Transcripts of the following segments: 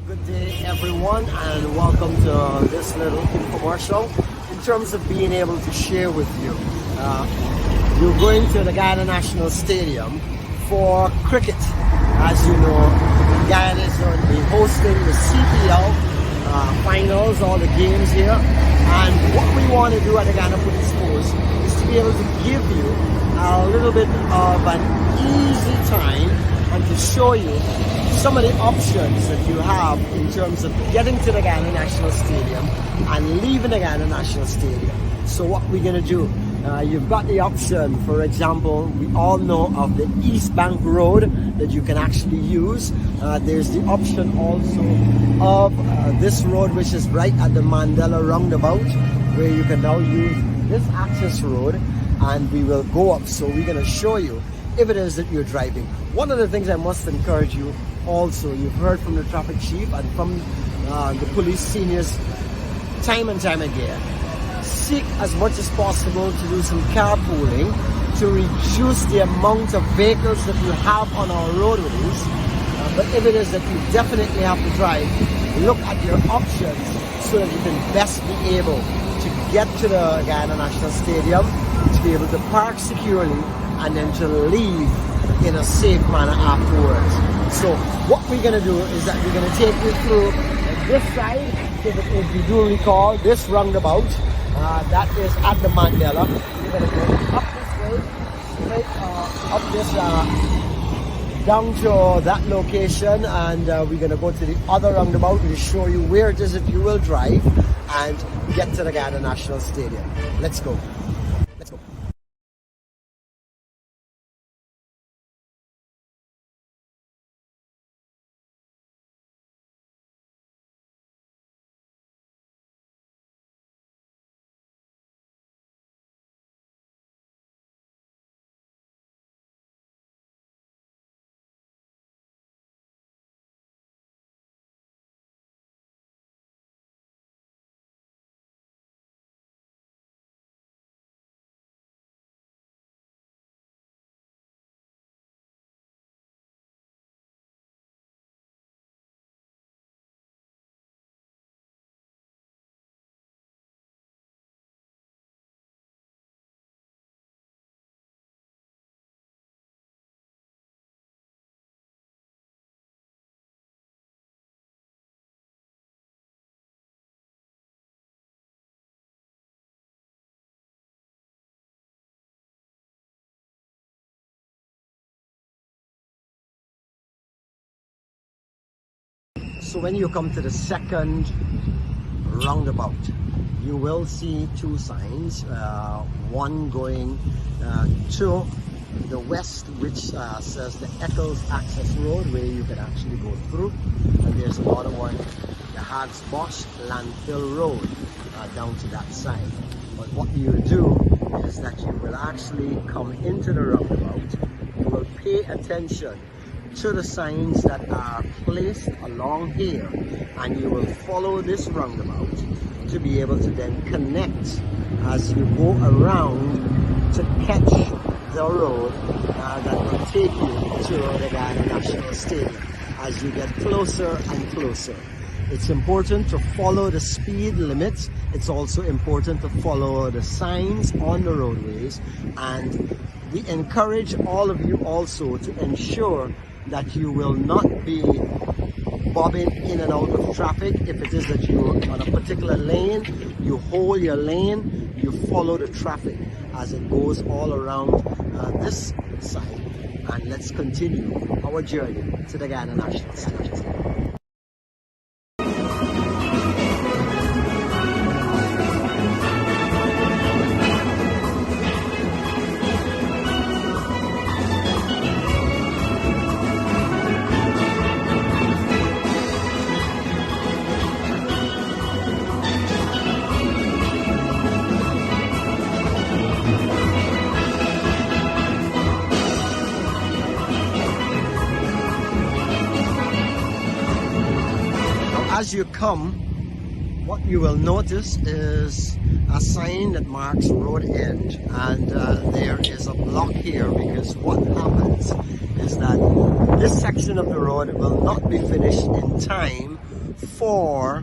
Good day everyone, and welcome to this little infomercial in terms of being able to share with you. You're going to the Guyana National Stadium for cricket. As you know, Guyana is going to be hosting the CPL finals, all the games here. And what we want to do at the Guyana Police Force is to be able to give you a little bit of an easy time and to show you some of the options that you have in terms of getting to the Guyana National Stadium and leaving the Guyana National Stadium. So what we're going to do, you've got the option, for example, we all know of the East Bank Road that you can actually use. There's the option also of this road, which is right at the Mandela roundabout, where you can now use this access road, and we will go up. So we're going to show you if it is that you're driving. One of the things I must encourage you also, you've heard from the traffic chief and from the police seniors time and time again, seek as much as possible to do some carpooling to reduce the amount of vehicles that you have on our roadways. But if it is that you definitely have to drive, look at your options so that you can best be able to get to the Guyana National Stadium, to be able to park securely, and then to leave in a safe manner afterwards. So what we're going to do is that we're going to take you through this side, so that if you do recall, this roundabout, that is at the Mandela. We're going to go up this way, straight up this, down to that location, and we're going to go to the other roundabout and show you where it is that you will drive and get to the Guyana National Stadium. Let's go. Let's go. So when you come to the second roundabout, you will see two signs, one going to the west, which says the Eccles Access Road, where you can actually go through, and there's another one, the Hags Bosch Landfill Road, down to that side. But what you do is that you will actually come into the roundabout, you will pay attention to the signs that are placed along here, and you will follow this roundabout to be able to then connect as you go around to catch the road that will take you to the Guyana National Stadium as you get closer and closer. It's important to follow the speed limits. It's also important to follow the signs on the roadways, and we encourage all of you also to ensure that you will not be bobbing in and out of traffic. If it is that you're on a particular lane, you hold your lane, you follow the traffic as it goes all around this side. And let's continue our journey to the Guyana National Stadium. As you come, what you will notice is a sign that marks road end, and there is a block here because what happens is that this section of the road will not be finished in time for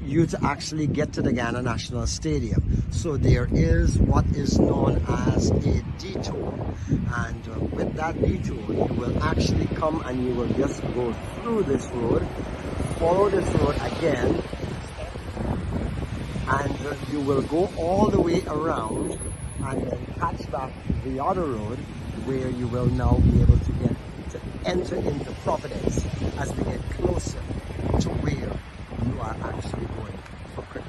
you to actually get to the Guyana National Stadium. So there is what is known as a detour, and with that detour you will actually come and you will just go through this road, follow this road again, and you will go all the way around and then catch back the other road where you will now be able to enter into Providence as we get closer to where you are actually going for cricket.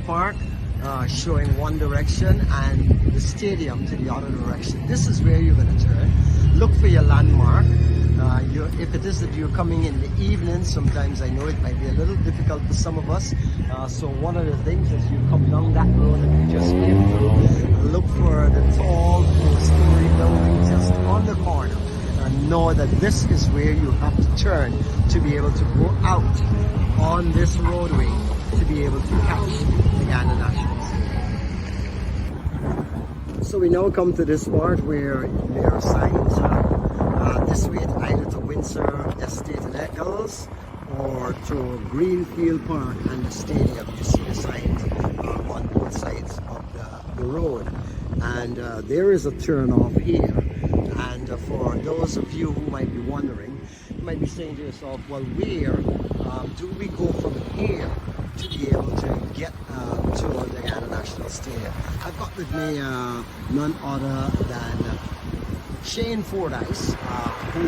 Park showing one direction and the stadium to the other direction. This is where you're going to turn. Look for your landmark. If it is that you're coming in the evening, sometimes I know it might be a little difficult for some of us. So one of the things is you come down that road that we just came through, look for the tall four-story building just on the corner, and know that this is where you have to turn to be able to go out on this roadway to be able to catch the Guyana National Stadium. So we now come to this part where there are signs. This way it's either to Windsor Estate and Eccles or to Greenfield Park and the stadium. You see the signs on both sides of the road. And there is a turn off here. And for those of you who might be wondering, you might be saying to yourself, well, where do we go from here to be able to get to the Guyana National Stadium? I've got with me none other than Shane Fordyce, who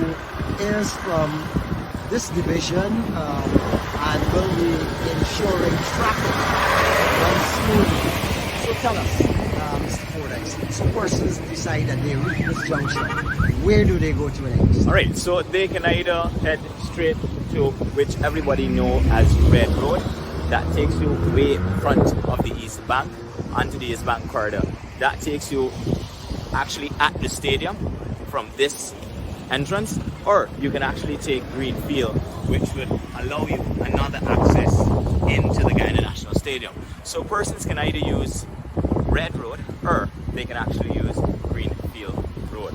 is from this division and will be ensuring traffic runs smoothly. So tell us, Mr. Fordyce, so persons decide that they reach this junction, where do they go to next? Alright, so they can either head straight to which everybody know as Red Road. That takes you way in front of the East Bank onto the East Bank corridor. That takes you actually at the stadium from this entrance, or you can actually take Greenfield, which would allow you another access into the Guyana National Stadium. So persons can either use Red Road or they can actually use Greenfield Road.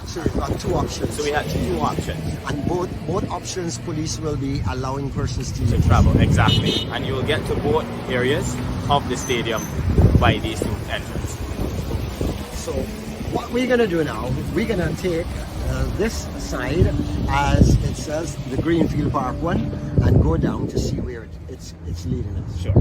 So we've got two options. So we have two options. And both options police will be allowing persons to travel, exactly. And you will get to both areas of the stadium by these two entrances. So what we're going to do now, we're going to take this side, as it says, the Greenfield Park one, and go down to see where it's leading us. Sure.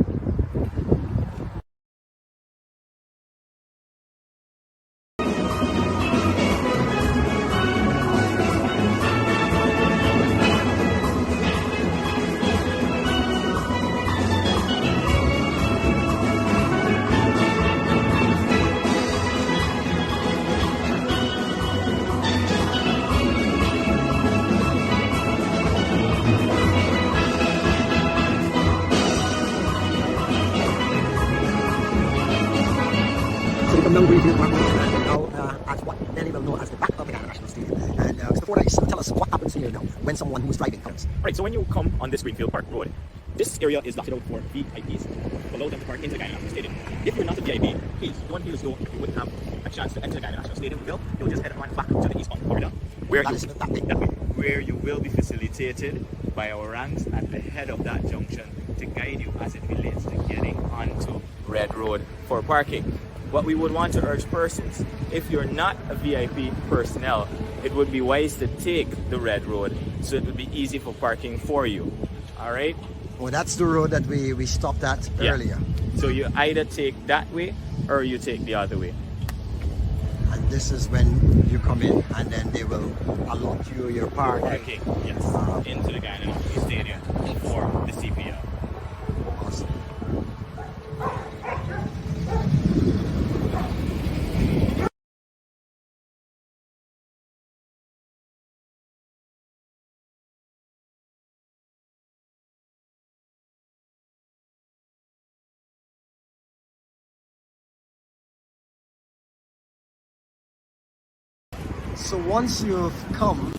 Now Greenfield Park now as what many will know as the back of the Guyana National Stadium. And Mr. Fordyce, tell us what happens here now when someone who's driving comes. Right, so when you come on this Greenfield Park Road, this area is lotted out for VIPs, allow them to park into the Guyana National Stadium. If you're not a VIP, please don't feel as though you wouldn't have a chance to enter the Guyana National Stadium. You'll just head on back to the eastbound corridor, where you will be facilitated by our ranks at the head of that junction to guide you as it relates to getting onto Red Road for parking. What we would want to urge persons, if you're not a VIP personnel, it would be wise to take the Red Road so it would be easy for parking for you. All right. Well, that's the road that we stopped at Yeah. earlier. So you either take that way or you take the other way. And this is when you come in, and then they will allot you your parking. Parking, yes, into the Guyana National Stadium for the CPL. Awesome. So once you've come,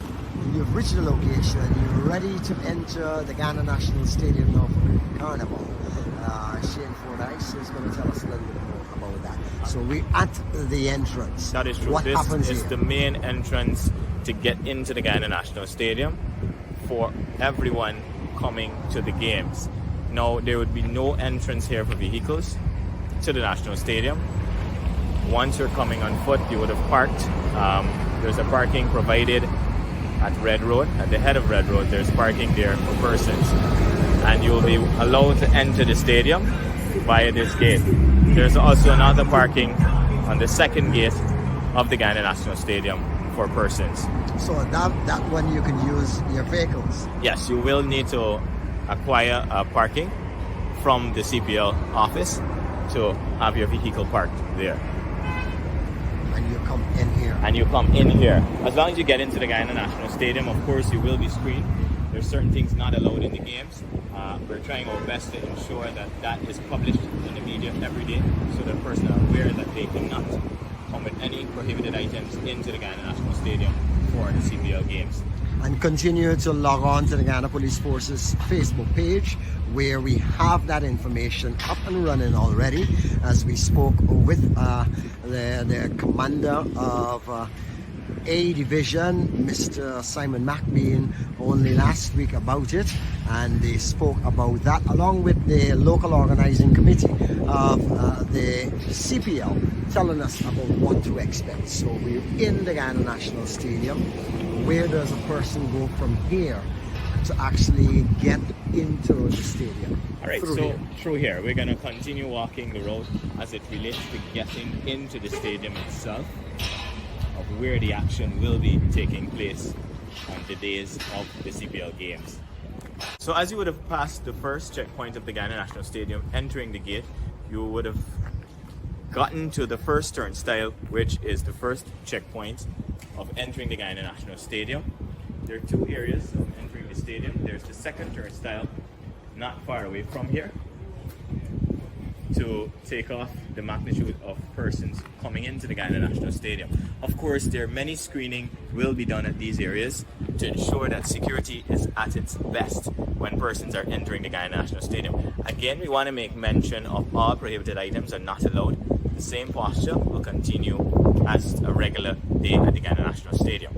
you've reached the location, you're ready to enter the Guyana National Stadium now for Carnival. Shane Fordyce is going to tell us a little bit more about that. So we're at the entrance. That is true. What happens This is here? the main entrance to get into the Guyana National Stadium for everyone coming to the games. Now, there would be no entrance here for vehicles to the National Stadium. Once you're coming on foot, you would have parked. There's a parking provided at Red Road. At the head of Red Road, there's parking there for persons. And you will be allowed to enter the stadium via this gate. There's also another parking on the second gate of the Guyana National Stadium for persons. So that one you can use your vehicles. Yes, you will need to acquire a parking from the CPL office to have your vehicle parked there. And you come in here. And you come in here. As long as you get into the Guyana National Stadium, of course, you will be screened. There's certain things not allowed in the games. We're trying our best to ensure that that is published in the media every day, so that persons are aware that they cannot come with any prohibited items into the Guyana National Stadium for the CPL games. And continue to log on to the Guyana Police Force's Facebook page, where we have that information up and running already, as we spoke with the commander of A Division, Mr. Simon McBean, only last week about it, and they spoke about that along with the local organizing committee of the CPL, telling us about what to expect. So we're in the Guyana National Stadium. Where does a person go from here to actually get into the stadium? All right, through here, we're going to continue walking the road as it relates to getting into the stadium itself, of where the action will be taking place on the days of the CPL games. So as you would have passed the first checkpoint of the Guyana National Stadium, entering the gate, you would have gotten to the first turnstile, which is the first checkpoint of entering the Guyana National Stadium. There are two areas of entering the stadium. There's the second turnstile, not far away from here, to take off the magnitude of persons coming into the Guyana National Stadium. Of course, there are many screening will be done at these areas to ensure that security is at its best when persons are entering the Guyana National Stadium. Again, we want to make mention of all prohibited items are not allowed. The same posture will continue as a regular day at the Guyana National Stadium.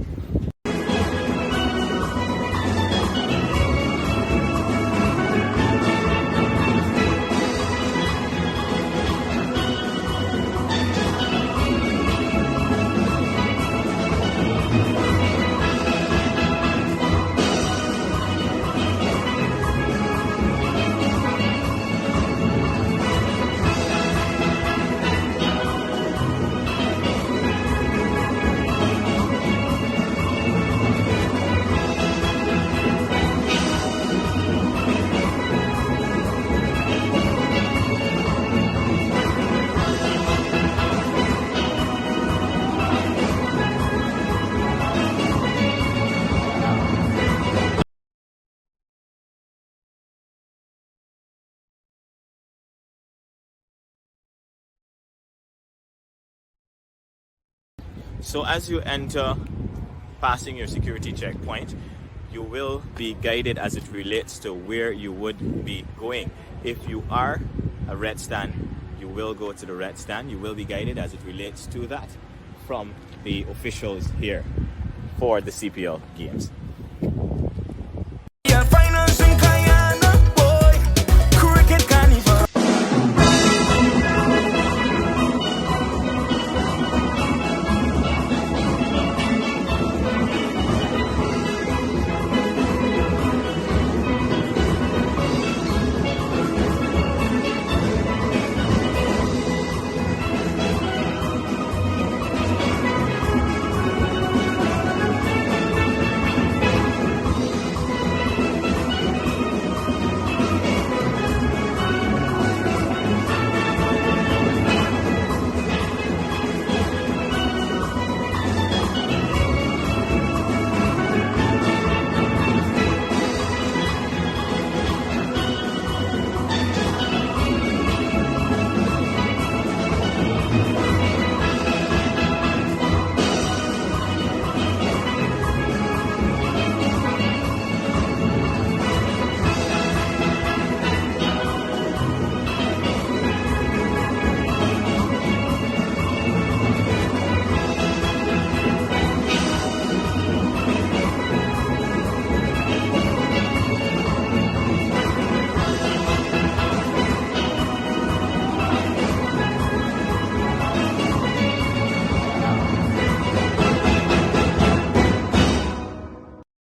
So as you enter, passing your security checkpoint, you will be guided as it relates to where you would be going. If you are a red stand, you will go to the red stand. You will be guided as it relates to that from the officials here for the CPL games.